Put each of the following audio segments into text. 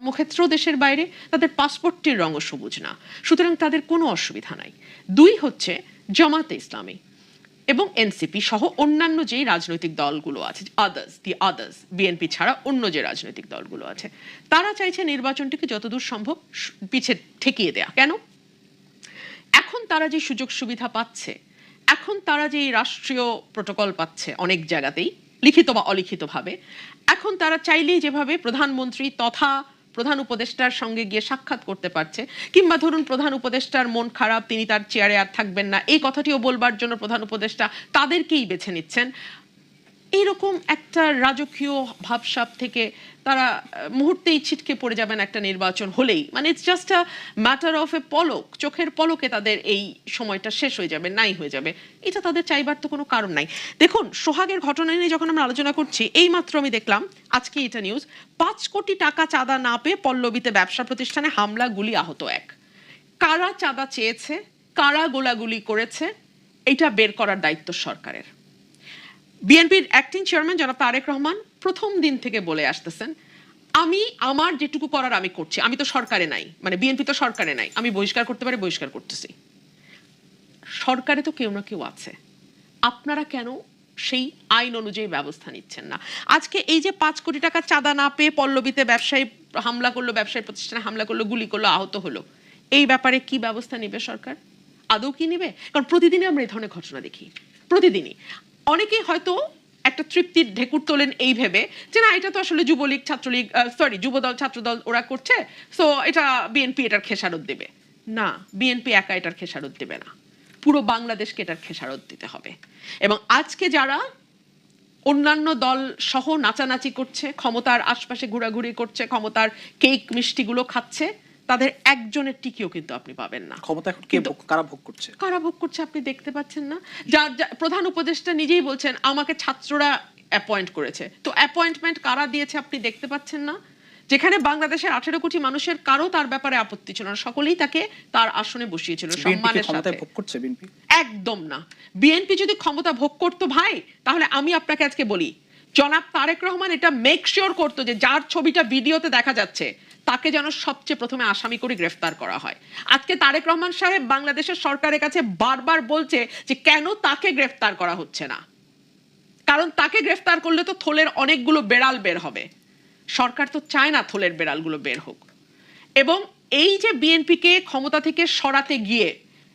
কর্মক্ষেত্র দেশের বাইরে, তাদের পাসপোর্টটির রঙও সবুজ না, সুতরাং তাদের কোনো অসুবিধা নাই। দুই হচ্ছে জামাতে ইসলামী এবং এনসিপি সহ অন্যান্য যে রাজনৈতিক দলগুলো আছে, আদার্স বিএনপি ছাড়া অন্য যে রাজনৈতিক দলগুলো আছে, তারা চাইছে নির্বাচনটিকে যতদূর সম্ভব পিছে ঠেকিয়ে দেয়া। কেন? এখন তারা যে সুযোগ সুবিধা পাচ্ছে, এখন তারা যে রাষ্ট্রীয় প্রোটোকল পাচ্ছে অনেক জায়গাতেই, লিখিত বা অলিখিতভাবে, এখন তারা চাইলেই যেভাবে প্রধানমন্ত্রী তথা প্রধান উপদেষ্টার সঙ্গে গিয়ে সাক্ষাৎ করতে পারছে, কিংবা ধরুন প্রধান উপদেষ্টার মন খারাপ, তিনি তার চেয়ারে আর থাকবেন না, এই কথাটিও বলবার জন্য প্রধান উপদেষ্টা তাদেরকেই বেছে নিচ্ছেন, এইরকম একটা রাজকীয় ভাবসাব থেকে তারা মুহূর্তেই ছিটকে পড়ে যাবেন একটা নির্বাচন হলেই। মানে it's just a matter of a পলক, চোখের পলকে তাদের এই সময়টা শেষ হয়ে যাবে, নাই হয়ে যাবে। এটা তাদের চাইবার তো কোনো কারণ নাই। দেখুন, সোহাগের ঘটনা নিয়ে যখন আমরা আলোচনা করছি, এই মাত্র আমি দেখলাম আজকে এটা নিউজ, 5 কোটি টাকা চাঁদা না পেয়ে পল্লবীতে ব্যবসা প্রতিষ্ঠানে হামলা, গুলি, আহত 1। কারা চাঁদা চেয়েছে, কারা গোলাগুলি করেছে, এটা বের করার দায়িত্ব সরকারের। বিএনপির অ্যাক্টিং চেয়ারম্যান জনাব তারেক রহমান প্রথম দিন থেকে বলে আসতেছেন, আমি আমার যেটুকু করার আমি করছি, আমি তো সরকারে নাই, মানে বিএনপি তো সরকারে নাই, আমি বহিষ্কার করতে পারি, বহিষ্কার করতেছি। সরকারে তো কেউ না কেউ আছে, আপনারা কেন সেই আইন অনুযায়ী ব্যবস্থা নিচ্ছেন না? আজকে এই যে 5 কোটি টাকা চাঁদা না পেয়ে পল্লবীতে ব্যবসায়ী হামলা করলো, ব্যবসায়ী প্রতিষ্ঠানে হামলা করলো, গুলি করলো, আহত হলো, এই ব্যাপারে কি ব্যবস্থা নেবে সরকার? আদৌ কি নেবে? কারণ প্রতিদিনই আমরা এই ধরনের ঘটনা দেখি, প্রতিদিনই। অনেকেই হয়তো একটা তৃপ্তির ঢেকুর তোলেন এই ভেবে যে না, এটা তো আসলে যুবলীগ, ছাত্রলীগ, যুবদল, ছাত্রদল ওরা করছে, সো এটা বিএনপি এটার খেসারত দেবে। না, বিএনপি একা এটার খেসারত দেবে না, পুরো বাংলাদেশকে এটার খেসারত দিতে হবে। এবং আজকে যারা অন্যান্য দল সহ নাচানাচি করছে, ক্ষমতার আশপাশে ঘোরাঘুরি করছে, ক্ষমতার কেক মিষ্টিগুলো খাচ্ছে, তাদের একজনের টিকিও কিন্তু আপনি পাবেন না। ক্ষমতা এখন কে কারা ভোগ করছে? কারা ভোগ করছে আপনি দেখতে পাচ্ছেন না? যার প্রধান উপদেষ্টা নিজেই বলছেন আমাকে ছাত্ররা অ্যাপয়েন্ট করেছে, তো অ্যাপয়েন্টমেন্ট কারা দিয়েছে আপনি দেখতে পাচ্ছেন না? যেখানে বাংলাদেশের 18 কোটি মানুষের কারো তার ব্যাপারে আপত্তি ছিল না, সকলেই তাকে তার আসনে বসিয়েছিল সম্মানের সাথে। ভোগ করছে বিএনপি? একদম না। বিএনপি যদি ক্ষমতা ভোগ করতো ভাই, তাহলে আমি আপনাকে আজকে বলি, জনাব তারেক রহমান এটা মেক শিওর করতো যে যার ছবিটা ভিডিওতে দেখা যাচ্ছে তাকে যেন সবচেয়ে প্রথমে আসামি করে গ্রেফতার করা হয়। আজকে তারেক রহমান সাহেব বাংলাদেশের সরকারের কাছে বারবার বলছে যে কেন তাকে গ্রেফতার করা হচ্ছে না, কারণ তাকে গ্রেফতার করলে তো থলের অনেকগুলো বেড়াল বের হবে। সরকার তো চায় না থলের বেড়ালগুলো বের হোক। এবং এই যে বিএনপিকে ক্ষমতা থেকে সরাতে গিয়ে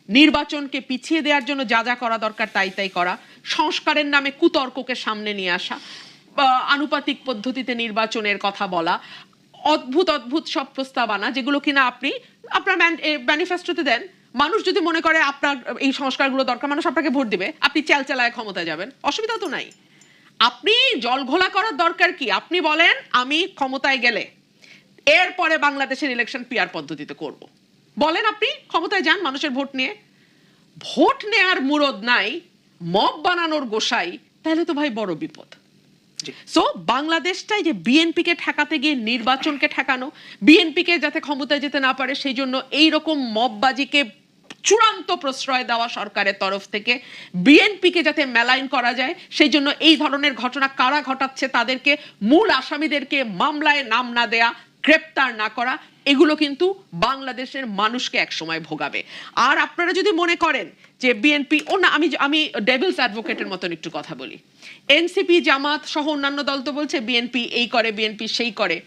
নির্বাচনকে পিছিয়ে দেওয়ার জন্য যা যা করা দরকার তাই তাই করা, সংস্কারের নামে কুতর্ককে সামনে নিয়ে আসা, আনুপাতিক পদ্ধতিতে নির্বাচনের কথা বলা, অদ্ভুত অদ্ভুত সব প্রস্তাব আনা, যেগুলো কিনা আপনি আপনার ম্যানিফেস্টোতে দেন। মানুষ যদি মনে করে আপনার এই সংস্কারগুলো দরকার, মানুষ আপনাকে ভোট দিবে, আপনি চালায় ক্ষমতায় যাবেন, অসুবিধা তো নাই। আপনি জল ঘোলা করার দরকার কি? আপনি বলেন আমি ক্ষমতায় গেলে এরপরে বাংলাদেশের ইলেকশন পিআর পদ্ধতিতে করব, বলেন আপনি ক্ষমতায় যান মানুষের ভোট নিয়ে। ভোট নেয়ার মুরদ নাই, মব বানানোর গোসাই, তাহলে তো ভাই বড় বিপদ। সো বাংলাদেশটাই যে বিএনপিকে ঠেকাতে গিয়ে নির্বাচনকে ঠেকানো, বিএনপিকে যাতে ক্ষমতায় যেতে না পারে সেই জন্য এইরকম মববাজিকে চূড়ান্ত প্রশ্রয় দেওয়া সরকারের তরফ থেকে, বিএনপিকে যাতে মেলাইন করা যায় সেই জন্য এই ধরনের ঘটনা কারা ঘটাচ্ছে তাদেরকে, মূল আসামিদেরকে মামলায় নাম না দেয়া, গ্রেপ্তার না করা, এগুলো কিন্তু বাংলাদেশের মানুষকে একসময় ভোগাবে। আর আপনারা যদি মনে করেন যে বিএনপি না, আমি ডেভিলস অ্যাডভোকেটের মতন একটু কথা বলি, এনসিপি, জামাত সহ অন্যান্য দল তো বলছে বিএনপি এই করে, বিএনপি সেই করে।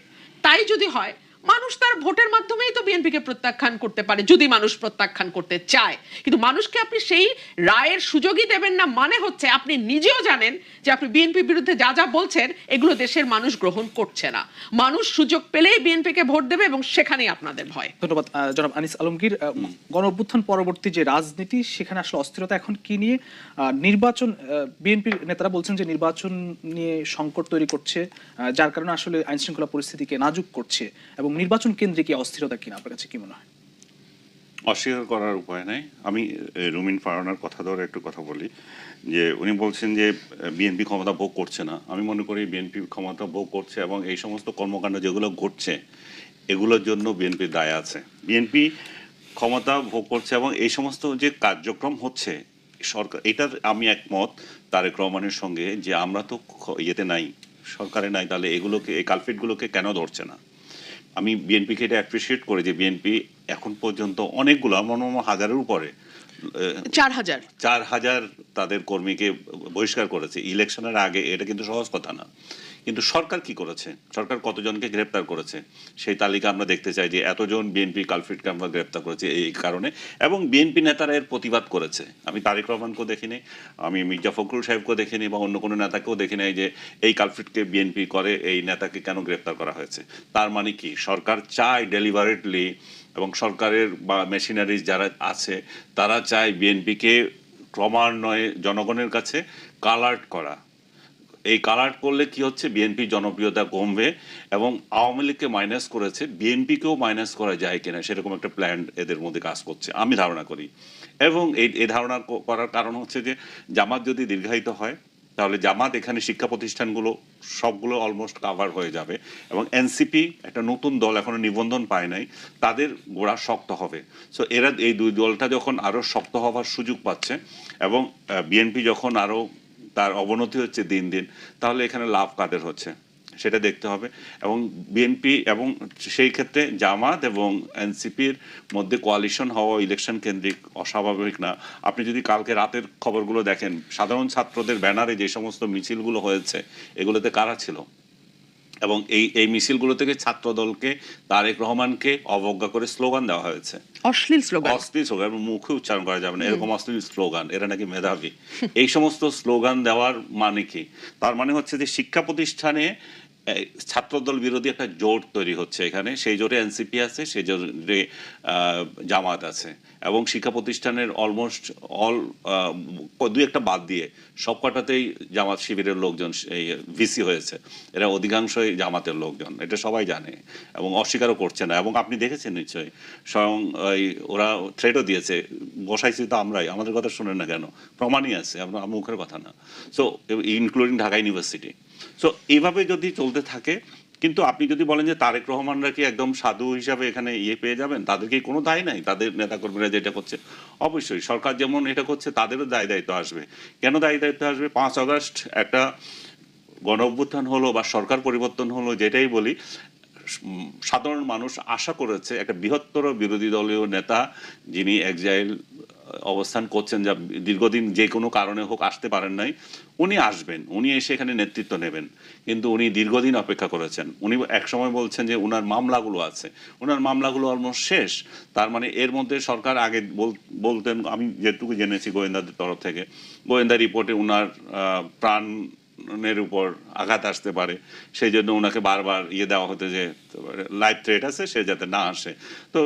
তাই যদি হয়, মানুষ তার ভোটের মাধ্যমেই তো বিএনপিকে প্রত্যাখ্যান করতে পারে, যদি মানুষ প্রত্যাখ্যান করতে চায়। কিন্তু মানুষকে আপনি সেই রায়ের সুযোগই দেবেন না, মানে হচ্ছে আপনি নিজেও জানেন যে আপনি বিএনপির বিরুদ্ধে যা যা বলছেন এগুলো দেশের মানুষ গ্রহণ করছে না। মানুষ সুযোগ পেলেই বিএনপিকে ভোট দেবে এবং সেখানেই আপনাদের ভয়। ধন্যবাদ জনাব আনিস আলমগীর। গণ অভ্যুত্থান পরবর্তী যে রাজনীতি, সেখানে আসলে অস্থিরতা এখন কি নিয়ে? নির্বাচন, বিএনপির নেতারা বলছেন যে নির্বাচন নিয়ে সংকট তৈরি করছে, যার কারণে আসলে আইন শৃঙ্খলা পরিস্থিতিকে নাজুক করছে, এবং নির্বাচন কেন্দ্রে কি অস্থিরতা কিনা আপনার কাছে কি মনে হয়? অস্বীকার করার উপায় নাই। আমি রুমিন ফারহানার কথা ধরে একটু কথা বলি, যে উনি বলছেন যে বিএনপি ক্ষমতা ভোগ করছে না। আমি মনে করি বিএনপি ক্ষমতা ভোগ করছে, এবং এই সমস্ত কর্মকাণ্ড যেগুলো ঘটছে এগুলোর জন্য বিএনপির দায় আছে। বিএনপি ক্ষমতা ভোগ করছে এবং এই সমস্ত যে কার্যক্রম হচ্ছে সরকার, এটা আমি একমত তারেক রহমানের সঙ্গে, যে আমরা তো ইয়েতে নাই, সরকারে নাই, তাহলে এগুলোকে, এই কালফিটগুলোকে কেন ধরছে না? আমি বিএনপিকে এটা অ্যাপ্রিসিয়েট করি যে বিএনপি এখন পর্যন্ত অনেকগুলো আমার মনে হয় হাজারের উপরে 4,000 4,000 তাদের কর্মীকে বহিষ্কার করেছে ইলেকশনের আগে। এটা কিন্তু সহজ কথা না। কিন্তু সরকার কি করেছে, সরকার কতজনকে গ্রেপ্তার করেছে সেই তালিকা আমরা দেখতে চাই, যে এতজন বিএনপি কালফ্রিটকে আমরা গ্রেপ্তার করেছি এই কারণে, এবং বিএনপি নেতারা এর প্রতিবাদ করেছে। আমি তারেক রহমানকেও দেখিনি, আমি মির্জা ফখরুল সাহেবকেও দেখিনি, বা অন্য কোনো নেতাকেও দেখি নাই যে এই কালফ্রিটকে বিএনপি করে এই নেতাকে কেন গ্রেপ্তার করা হয়েছে। তার মানে কি সরকার চায় ডেলিভারেটলি, এবং সরকারের বা মেশিনারিজ যারা আছে তারা চায় বিএনপিকে ক্রমান্বয়ে জনগণের কাছে কালার্ট করা। এই কালার্ট করলে কি হচ্ছে, বিএনপি জনপ্রিয়তা কমবে, এবং আওয়ামী লীগকে মাইনাস করেছে, বিএনপিকেও মাইনাস করা যায় কিনা সেরকম একটা প্ল্যান এদের মধ্যে কাজ করছে আমি ধারণা করি। এবং এই ধারণা করার কারণ হচ্ছে যে জামাত যদি দীর্ঘায়িত হয় তাহলে জামাত এখানে শিক্ষা প্রতিষ্ঠানগুলো সবগুলো অলমোস্ট কাভার হয়ে যাবে, এবং এনসিপি একটা নতুন দল এখনো নিবন্ধন পায় নাই, তাদের গোড়া শক্ত হবে। সো এরা এই দুই দলটা যখন আরো শক্ত হওয়ার সুযোগ পাচ্ছে, এবং বিএনপি যখন আরো তার অবনতি হচ্ছে দিন দিন, তাহলে এখানে লাভ কাদের হচ্ছে সেটা দেখতে হবে। এবং বিএনপি এবং সেই ক্ষেত্রে জামাত এবং এনসিপির মধ্যে কোয়ালিশন হওয়া ইলেকশন কেন্দ্রিক অস্বাভাবিক না। আপনি যদি কালকে রাতের খবরগুলো দেখেন, সাধারণ ছাত্রদের ব্যানারে যে সমস্ত মিছিলগুলো হয়েছে এগুলোতে কারা ছিল, এবং এই মিছিলগুলো থেকে ছাত্রদলকে, তারেক রহমানকে অবজ্ঞা করে স্লোগান দেওয়া হয়েছে, অশ্লীল স্লোগান। অশ্লীল স্লোগান, মুখে উচ্চারণ করা যাবে না এরকম অশ্লীল স্লোগান, এরা নাকি মেধাবী। এই সমস্ত স্লোগান দেওয়ার মানে কি? তার মানে হচ্ছে যে শিক্ষা প্রতিষ্ঠানে ছাত্রদল বিরোধী একটা জোট তৈরি হচ্ছে এখানে, সেই জোটে এনসিপি আছে, সেই জোটে জামাত আছে, এবং শিক্ষা প্রতিষ্ঠানের অলমোস্ট দুই একটা বাদ দিয়ে সব কটাতেই জামাত শিবিরের লোকজন ভিসি হয়েছে, এরা অধিকাংশই জামাতের লোকজন, এটা সবাই জানে এবং অস্বীকারও করছে না। এবং আপনি দেখেছেন নিশ্চয়ই, স্বয়ং ওরা থ্রেটও দিয়েছে, বসাইছি তো আমরাই, আমাদের কথা শুনেন না কেন, প্রমাণই আছে, আমরা মুখের কথা না। So including Dhaka university. So এইভাবে যদি চলতে থাকে, কিন্তু আপনি যদি বলেন যে তারেক রহমানরা কি একদম সাধু হিসাবে এখানে পেয়ে যাবেন, তাদের কি কোনো দায় নাই? তাদের নেতাকর্মীরা যেটা করছে, অবশ্যই সরকার যেমন এটা করছে তাদেরও দায় দায়িত্ব আসবে। কেন দায় দায়িত্ব আসবে? 5 আগস্ট একটা গণ অভ্যুত্থান হলো বা সরকার পরিবর্তন হলো, যেটাই বলি, সাধারণ মানুষ আশা করেছে একটা বৃহত্তর বিরোধী দলীয় নেতা যিনি এক্সাইল অবস্থান করছেন, যা দীর্ঘদিন যে কোনো কারণে হোক আসতে পারেন নাই, উনি আসবেন, উনি এসে এখানে নেতৃত্ব নেবেন। কিন্তু উনি দীর্ঘদিন অপেক্ষা করেছেন। উনি একসময় বলছেন যে উনার মামলাগুলো আছে, উনার মামলাগুলো অলমোস্ট শেষ। তার মানে এর মধ্যে সরকার আগে বলতেন, আমি যেটুকু জেনেছি গোয়েন্দাদের তরফ থেকে, গোয়েন্দা রিপোর্টে উনার প্রাণের উপর আঘাত আসতে পারে, সেই জন্য ওনাকে বারবার দেওয়া হতো যে লাইফ থ্রেট আছে, সে যাতে না আসে। তো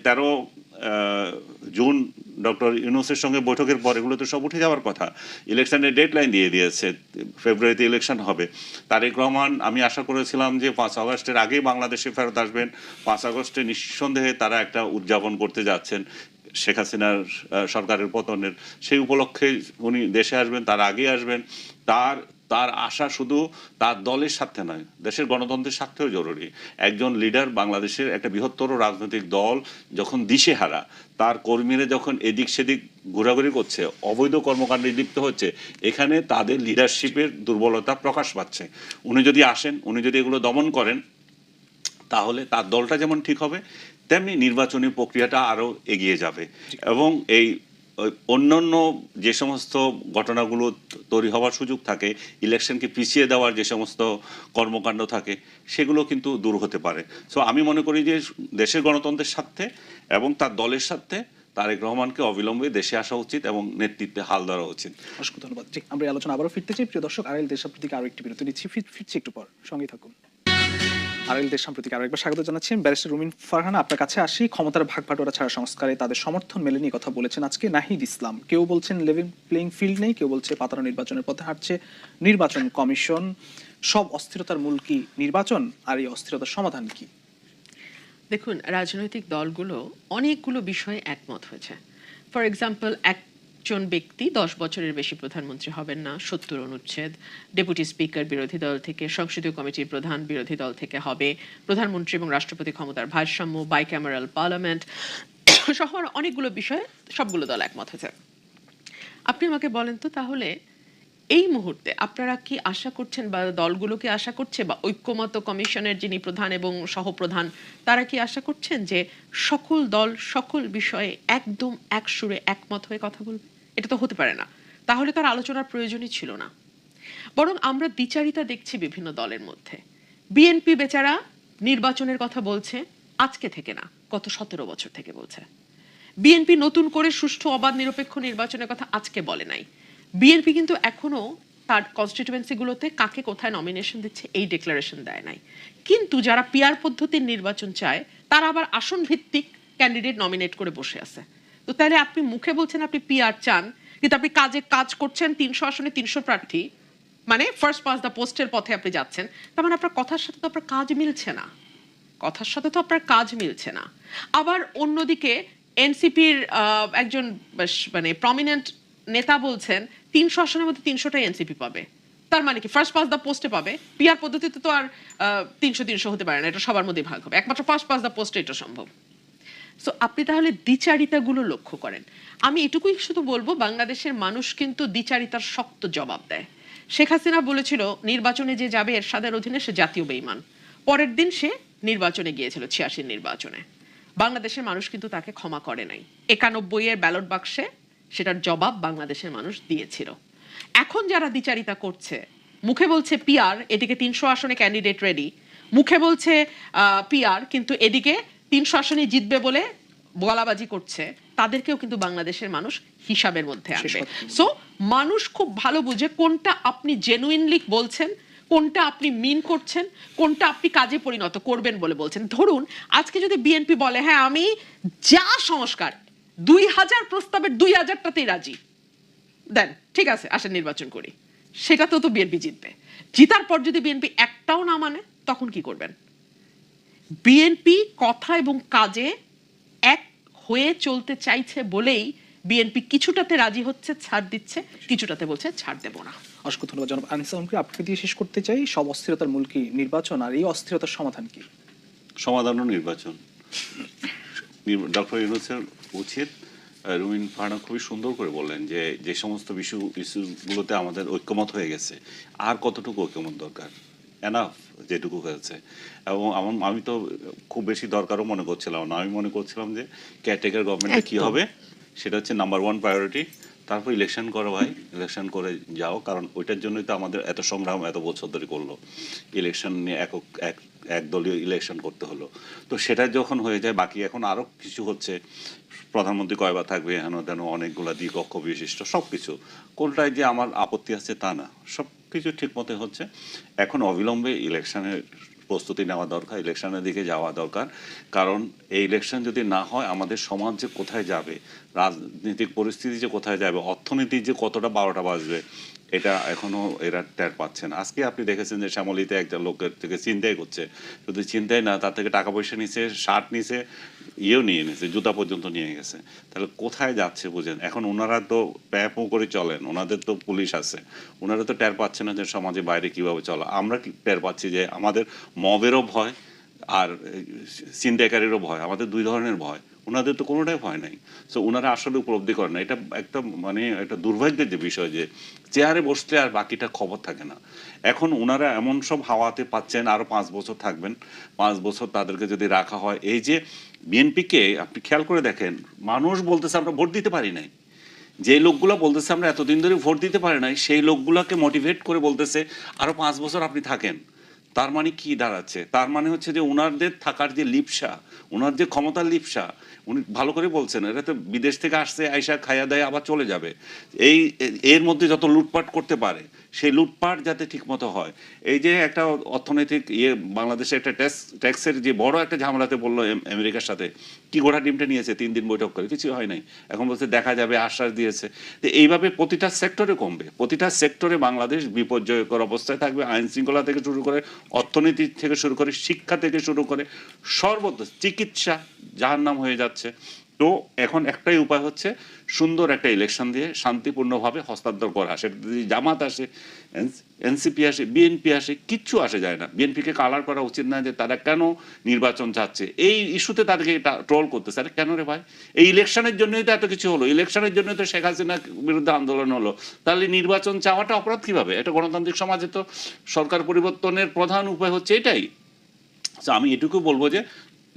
13 জুন ডক্টর ইউনূসের সঙ্গে বৈঠকের পর এগুলো তো সব উঠে যাওয়ার কথা। ইলেকশনের ডেডলাইন দিয়ে দিয়েছে, ফেব্রুয়ারিতে ইলেকশন হবে। তারেক রহমান, আমি আশা করেছিলাম যে 5 আগস্টের আগেই বাংলাদেশে ফেরত আসবেন। 5 আগস্টে নিঃসন্দেহে তারা একটা উদযাপন করতে যাচ্ছেন শেখ হাসিনার সরকারের পতনের, সেই উপলক্ষে উনি দেশে আসবেন, তার আগে আসবেন। তার আশা শুধু তার দলের স্বার্থে নয়, দেশের গণতন্ত্রের স্বার্থেও জরুরি। একজন লিডার, বাংলাদেশের একটা বৃহত্তর রাজনৈতিক দল যখন দিশেহারা, তার কর্মীরা যখন এদিক সেদিক ঘোরাঘুরি করছে, অবৈধ কর্মকাণ্ডে লিপ্ত হচ্ছে, এখানে তাদের লিডারশিপের দুর্বলতা প্রকাশ পাচ্ছে। উনি যদি আসেন, উনি যদি এগুলো দমন করেন, তাহলে তার দলটা যেমন ঠিক হবে, তেমনি নির্বাচনী প্রক্রিয়াটা আরো এগিয়ে যাবে। এবং এই অন্যান্য যে সমস্ত ঘটনাগুলো তৈরি হওয়ার সুযোগ থাকে, ইলেকশনকে পিছিয়ে দেওয়ার যে সমস্ত কর্মকাণ্ড থাকে, সেগুলো কিন্তু দূর হতে পারে। সো আমি মনে করি যে দেশের গণতন্ত্রের স্বার্থে এবং তার দলের স্বার্থে তারেক রহমানকে অবিলম্বে দেশে আসা উচিত এবং নেতৃত্বে হাল ধরা উচিত। অসংখ্য ধন্যবাদ। জি, আমরা এই আলোচনা আবারও ফিরতে চাই। প্রিয় দর্শক, আরএল দেশ সাম্প্রতিক আরো একটি বিরতি নিচ্ছি, ফিরছি একটু পর, সঙ্গেই থাকুন। আরএল দেশ সাম্প্রতিক আরো একবার স্বাগত জানাচ্ছি। ব্যারিস্টার রুমিন ফারহানা, আপনার কাছে আসি। ক্ষমতার ভাগবাটোয়ারা ছাড়া সংস্কারে তাদের সমর্থন মেলেনি কথা বলেছেন আজকে নাহিদ ইসলাম। কেউ বলছেন লেভেল প্লেইং ফিল্ড নেই, কেউ বলছে পাতানো নির্বাচনের পথে হাঁটছে নির্বাচন কমিশন। সব অস্থিরতার মূল কি নির্বাচন, আর এই অস্থিরতার সমাধান কি? দেখুন, রাজনৈতিক দলগুলো অনেকগুলো বিষয়ে একমত হয়েছে। ফর এক্সাম্পল, একজন ব্যক্তি 10 বছরের বেশি প্রধানমন্ত্রী হবেন না, 70 অনুচ্ছেদ, ডেপুটি স্পিকার বিরোধী দল থেকে, সংসদীয় কমিটির প্রধান বিরোধী দল থেকে হবে, প্রধানমন্ত্রী এবং রাষ্ট্রপতি ক্ষমতার ভারসাম্য, বাইক্যামেরাল পার্লামেন্ট সহ অনেকগুলো বিষয়ে সবগুলো দল একমত হয়েছে। আপনি আমাকে বলেন তো, তাহলে এই মুহূর্তে আপনারা কি আশা করছেন বা দলগুলোকে আশা করছে বা ঐক্যমত কমিশনের যিনি প্রধান এবং সহপ্রধান তারা কি আশা করছেন যে সকল দল সকল বিষয়ে একদম এক সুরে একমত হয়ে কথা বলবে? এটা তো হতে পারে না, তাহলে তার আলোচনার প্রয়োজনই ছিল না। বরং আমরা দ্বিচারিতা দেখছি বিভিন্ন দলের মধ্যে। বিএনপি বেচারা নির্বাচনের কথা বলছে আজকে থেকে না, গত 17 বছর থেকে বলছে। বিএনপি নতুন করে সুষ্ঠু অবাধ নিরপেক্ষ নির্বাচনের কথা আজকে বলে নাই। বিএনপি কিন্তু এখনো তার কনস্টিটিউয়েন্সিগুলোতে কাকে কোথায় নমিনেশন দিচ্ছে এই ডিক্লারেশন দেয় নাই। কিন্তু যারা পিআর পদ্ধতির নির্বাচন চায় তারা আবার আসন ভিত্তিক ক্যান্ডিডেট নমিনেট করে বসে আছে। তো তাহলে আপনি মুখে বলছেন আপনি পিআর চান, কিন্তু আপনি কাজ করছেন 300 আসনে 300 প্রার্থী, মানে ফার্স্ট পাস দ্য পোস্টের পথে আপনি যাচ্ছেন। তার মানে আপনার কথার সাথে তো আপনার কাজ মিলছে না, কথার সাথে তো আপনার কাজ মিলছে না। আবার অন্যদিকে এনসিপির একজন মানে প্রমিনেন্ট নেতা বলছেন 300 আসনের মধ্যে 300টাই এনসিপি পাবে। তার মানে কি ফার্স্ট পাস দ্য পোস্টে পাবে? পিআর পদ্ধতিতে তো আর 300 হতে পারে না, এটা সবার মধ্যে ভাগ হবে, একমাত্র ফার্স্ট পাস দ্য পোস্টে এটা সম্ভব। সো আপনি তাহলে দ্বিচারিতাগুলো লক্ষ্য করেন। আমি এটুকুই শুধু বলবো, বাংলাদেশের মানুষ কিন্তু দ্বিচারিতার শক্ত জবাব দেয়। শেখ হাসিনা বলেছিল নির্বাচনে যে যাবে এরশাদের অধীনে সে জাতীয় বেঈমান। পরের দিন সে নির্বাচনে গিয়েছিল, 86 নির্বাচনে। বাংলাদেশের মানুষ কিন্তু তাকে ক্ষমা করে নাই। 91 ব্যালট বাক্সে সেটার জবাব বাংলাদেশের মানুষ দিয়েছিল। এখন যারা দ্বিচারিতা করছে, মুখে বলছে পিআর, এদিকে 300 আসনে ক্যান্ডিডেট রেডি, মুখে বলছে পিআর, কিন্তু এদিকে 300 আসনে জিতবে বলে বলাবাজি করছে, তাদেরকেও কিন্তু বাংলাদেশের মানুষ হিসাবের মধ্যে আনবে। সো মানুষ খুব ভালো বুঝে কোনটা আপনি জেনুইনলি বলছেন, কোনটা আপনি মিন করছেন, কোনটা আপনি কাজে পরিণত করবেন বলে বলছেন। ধরুন আজকে যদি বিএনপি বলে হ্যাঁ আমি যা সংস্কার 2000 প্রস্তাবের 2000টাতেই রাজি, দেন ঠিক আছে আসেন নির্বাচন করি, সেটাতেও তো বিএনপি জিতবে। জিতার পর যদি বিএনপি একটাও না মানে তখন কি করবেন? বিএনপি কথা এবং কাজে এক হয়ে চলতে চাইছে বলেই বিএনপি কিছুটাতে রাজি হচ্ছে, ছাড় দিচ্ছে, কিছুটাতে বলছে ছাড় দেব না। অসংখ্য ধন্যবাদ জনাব আনিস আলমকে। আপনাকে দিয়ে শেষ করতে চাই, সব অস্থিরতার মূল কি নির্বাচন, আর এই অস্থিরতার সমাধান কি? সমাধানও নির্বাচন। ডক্টর ইউনূসের উচিত, রুমিন ফারহানা খুবই সুন্দর করে বললেন যে যে সমস্ত ইস্যুগুলোতে আমাদের ঐক্যমত হয়ে গেছে, আর কতটুকু ঐক্যমত দরকার? এনাফ যেটুকু হয়েছে। এবং আমি তো খুব বেশি দরকারও মনে করছিলাম না। আমি মনে করছিলাম যে কেয়ারটেকার গভর্নমেন্টে কি হবে সেটা হচ্ছে নাম্বার 1 প্রায়োরিটি। তারপর ইলেকশন করো ভাই, ইলেকশন করে যাও, কারণ ওইটার জন্যই তো আমাদের এত সংগ্রাম এত বছর ধরে করলো। ইলেকশন নিয়ে এক দলীয় ইলেকশন করতে হলো। তো সেটা যখন হয়ে যায়, বাকি এখন আরও কিছু হচ্ছে, প্রধানমন্ত্রী কয়বার থাকবে, হেন তেন অনেকগুলো দ্বিকক্ষ বিশিষ্ট সব কিছু, কোনটায় যে আমার আপত্তি আছে তা না, সব কিছু ঠিক মতো হচ্ছে। এখন অবিলম্বে ইলেকশনের প্রস্তুতি নেওয়া দরকার, ইলেকশনের দিকে যাওয়া দরকার। কারণ এই ইলেকশন যদি না হয় আমাদের সমাজ যে কোথায় যাবে, রাজনৈতিক পরিস্থিতি যে কোথায় যাবে, অর্থনীতি যে কতটা 12টা বাজবে, এটা এখনো এরা টের পাচ্ছে না। আজকে আপনি দেখেছেন যে শ্যামলীতে একটা লোকের থেকে চিন্তাই করছে, শুধু চিন্তাই না, তার থেকে টাকা পয়সা নিছে, শার্ট নিছে, ইয়েও নিয়ে নিছে, জুতা পর্যন্ত নিয়ে গেছে। তাহলে কোথায় যাচ্ছে বুঝেন? এখন ওনারা তো প্যাপও করে চলেন, ওনাদের তো পুলিশ আছে, ওনারা তো টের পাচ্ছে না যে সমাজে বাইরে কিভাবে চলা। আমরা টের পাচ্ছি যে আমাদের মবেরও ভয় আর ছিনতাইকারীরও ভয়, আমাদের দুই ধরনের ভয়। ওনাদের তো কোনোটাই ভয় নাই। সো ওনারা আসলে উপলব্ধি করেন না। এটা একটা মানে একটা দুর্ভাগ্যের যে বিষয় যে চেয়ারে বসলে আর বাকিটা খবর থাকে না। এখন ওনারা এমন সব হাওয়াতে পাচ্ছেন, আরও 5 বছর থাকবেন, 5 বছর তাদেরকে যদি রাখা হয়। এই যে বিএনপিকে আপনি খেয়াল করে দেখেন, মানুষ বলতেছে আমরা ভোট দিতে পারি নাই, যে লোকগুলো বলতেছে আমরা এতদিন ধরে ভোট দিতে পারি নাই, সেই লোকগুলোকে মোটিভেট করে বলতেছে আরো 5 বছর আপনি থাকেন। তার মানে কি দাঁড়াচ্ছে? তার মানে হচ্ছে যে ওনাদের থাকার যে লিপসা, ওনার যে ক্ষমতার লিপসা, উনি ভালো করে বলছেন এরা তো বিদেশ থেকে আসছে, আইসা খাইয়া দেয় আবার চলে যাবে। এর মধ্যে যত লুটপাট করতে পারে সেই লুটপাট যাতে ঠিকমতো হয়। এই যে একটা অর্থনৈতিক বাংলাদেশে একটা ট্যাক্সের যে বড় একটা ঝামেলাতে বললো আমেরিকার সাথে, কি গোড়া ডিমটা নিয়েছে, 3 দিন বৈঠক করে কিছু হয় নাই, এখন বলছে দেখা যাবে, আশ্বাস দিয়েছে। তো এইভাবে প্রতিটা সেক্টরে কমবে, প্রতিটা সেক্টরে বাংলাদেশ বিপর্যয়কর অবস্থায় থাকবে। আইন শৃঙ্খলা থেকে শুরু করে, অর্থনীতি থেকে শুরু করে, শিক্ষা থেকে শুরু করে, সর্বত্র চিকিৎসা জাহান্নাম হয়ে যাচ্ছে। তো এখন একটাই উপায় হচ্ছে সুন্দর একটা ইলেকশন দিয়ে শান্তিপূর্ণভাবে হস্তান্তর করা। সেটা যদি জামাত আসে, এনসিপি আসে, বিএনপি আসে, কিচ্ছু আসে যায় না। বিএনপিকে কালার করা উচিত না যে তারা কেন নির্বাচন চাচ্ছে, এই ইস্যুতে তাদেরকে ট্রোল করতেছে। আরে কেন রে ভাই, এই ইলেকশনের জন্যই তো এত কিছু হলো, ইলেকশনের জন্য তো শেখ হাসিনার বিরুদ্ধে আন্দোলন হলো, তাহলে নির্বাচন চাওয়াটা অপরাধ কিভাবে? একটা গণতান্ত্রিক সমাজে তো সরকার পরিবর্তনের প্রধান উপায় হচ্ছে এটাই। তো আমি এটুকু বলবো যে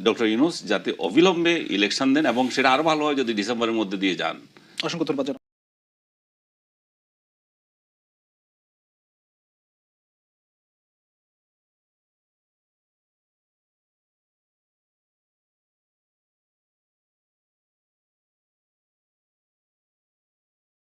ডক্টর ইউনূস যাতে অবিলম্বে ইলেকশন দেন এবং সেটা আরো ভালো হয় যদি ডিসেম্বরের মধ্যে দিয়ে যান। অসংখ্য ধন্যবাদ।